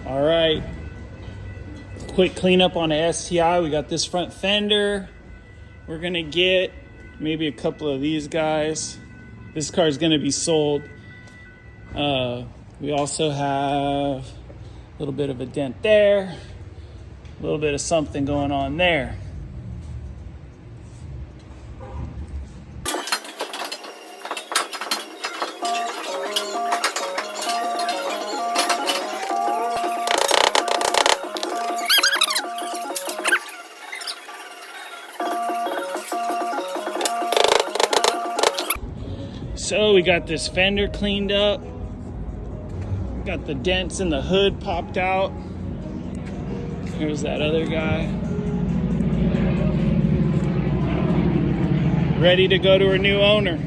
All right, quick cleanup on the STI. We got this front fender. We're gonna get maybe a couple of these guys. This car is gonna be sold. We also have a little bit of a dent there, a little bit of something going on there. So we got this fender cleaned up. We got the dents in the hood popped out. Here's that other guy. Ready to go to her new owner.